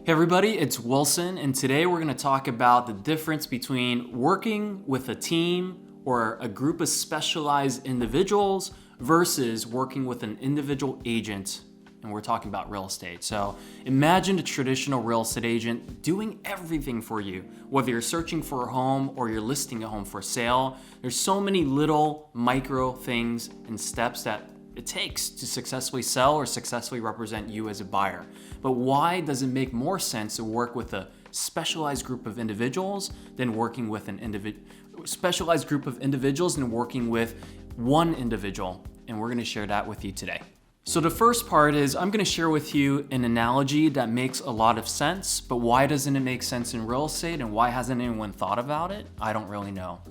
Hey everybody, it's Wilson, and today we're going to talk about the difference between working with a team or a group of specialized individuals versus working with an individual agent, and we're talking about real estate. So imagine a traditional real estate agent doing everything for you, whether you're searching for a home or you're listing a home for sale. There's so many little micro things and steps that it takes to successfully sell or successfully represent you as a buyer. But why does it make more sense to work with a specialized group of individuals than working with specialized group of individuals than working with one individual? And we're going to share that with you today. So the first part is I'm going to share with you an analogy that makes a lot of sense, but why doesn't it make sense in real estate and why hasn't anyone thought about it? I don't really know.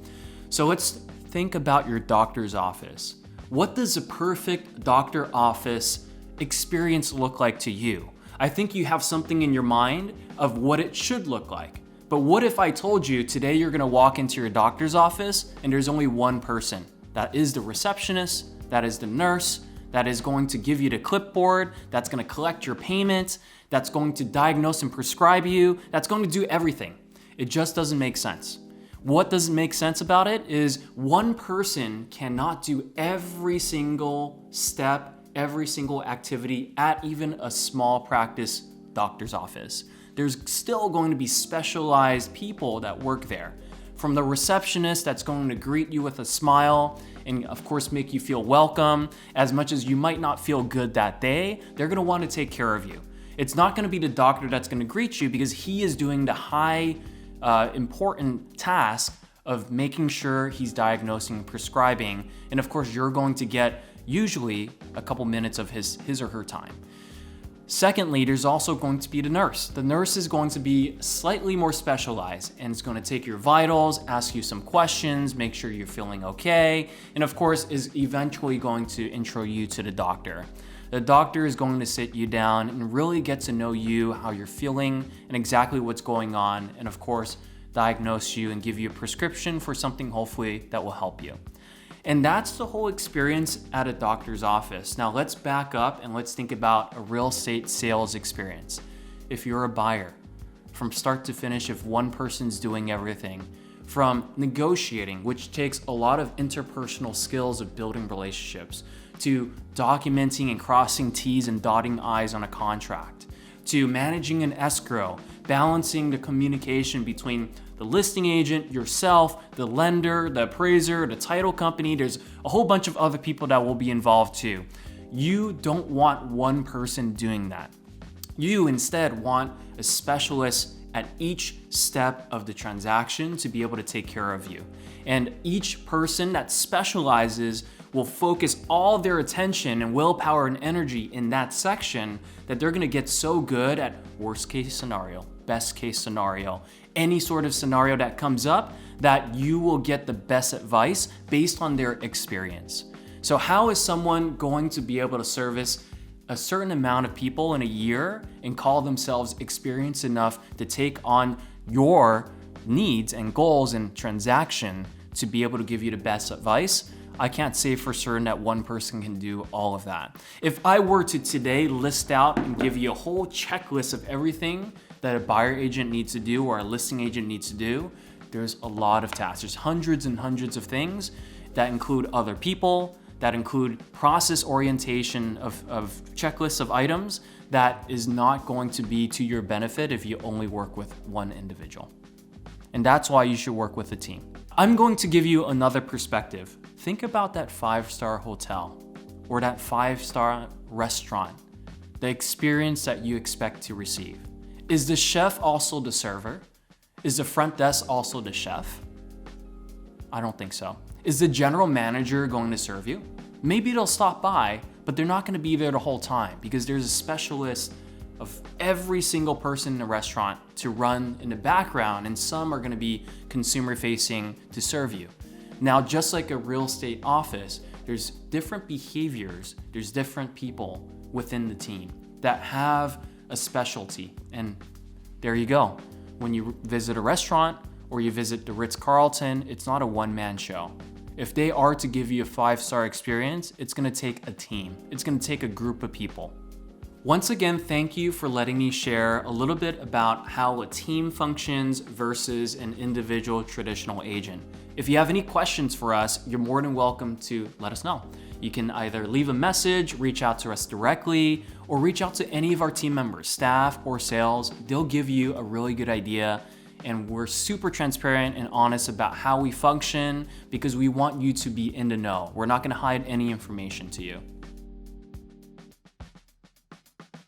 So let's think about your doctor's office. What does a perfect doctor office experience look like to you? I think you have something in your mind of what it should look like. But what if I told you today you're gonna walk into your doctor's office and there's only one person? That is the receptionist, that is the nurse, that is going to give you the clipboard, that's gonna collect your payment, that's going to diagnose and prescribe you, that's going to do everything. It just doesn't make sense. What doesn't make sense about it is one person cannot do every single step, every single activity at even a small practice doctor's office. There's still going to be specialized people that work there. From the receptionist that's going to greet you with a smile and of course make you feel welcome. As much as you might not feel good that day, they're gonna want to take care of you. It's not gonna be the doctor that's gonna greet you because he is doing the important task of making sure he's diagnosing and prescribing. And of course, you're going to get usually a couple minutes of his or her time. Secondly, there's also going to be the nurse. The nurse is going to be slightly more specialized and it's going to take your vitals, ask you some questions, make sure you're feeling okay, and of course is eventually going to intro you to the doctor. The doctor is going to sit you down and really get to know you, how you're feeling, and exactly what's going on, and of course, diagnose you and give you a prescription for something hopefully that will help you. And that's the whole experience at a doctor's office. Now let's back up and let's think about a real estate sales experience. If you're a buyer, from start to finish, if one person's doing everything, from negotiating, which takes a lot of interpersonal skills of building relationships, to documenting and crossing T's and dotting I's on a contract, to managing an escrow, balancing the communication between the listing agent, yourself, the lender, the appraiser, the title company. There's a whole bunch of other people that will be involved too. You don't want one person doing that. You instead want a specialist at each step of the transaction to be able to take care of you. And each person that specializes will focus all their attention and willpower and energy in that section that they're gonna get so good at worst case scenario, best case scenario, any sort of scenario that comes up, that you will get the best advice based on their experience. So how is someone going to be able to service a certain amount of people in a year and call themselves experienced enough to take on your needs and goals and transaction to be able to give you the best advice? I can't say for certain that one person can do all of that. If I were to today list out and give you a whole checklist of everything that a buyer agent needs to do or a listing agent needs to do, there's a lot of tasks. There's hundreds and hundreds of things that include other people, that include process orientation of checklists of items that is not going to be to your benefit if you only work with one individual. And that's why you should work with a team. I'm going to give you another perspective. Think about that 5-star hotel or that 5-star restaurant, the experience that you expect to receive. Is the chef also the server? Is the front desk also the chef? I don't think so. Is the general manager going to serve you? Maybe they'll stop by, but they're not going to be there the whole time because there's a specialist of every single person in the restaurant to run in the background, and some are going to be consumer facing to serve you. Now, just like a real estate office, there's different behaviors, there's different people within the team that have a specialty. And there you go. When you visit a restaurant or you visit the Ritz-Carlton, it's not a one-man show. If they are to give you a 5-star experience, it's gonna take a team. It's gonna take a group of people. Once again, thank you for letting me share a little bit about how a team functions versus an individual traditional agent. If you have any questions for us, you're more than welcome to let us know. You can either leave a message, reach out to us directly, or reach out to any of our team members, staff or sales. They'll give you a really good idea, and we're super transparent and honest about how we function because we want you to be in the know. We're not gonna hide any information to you.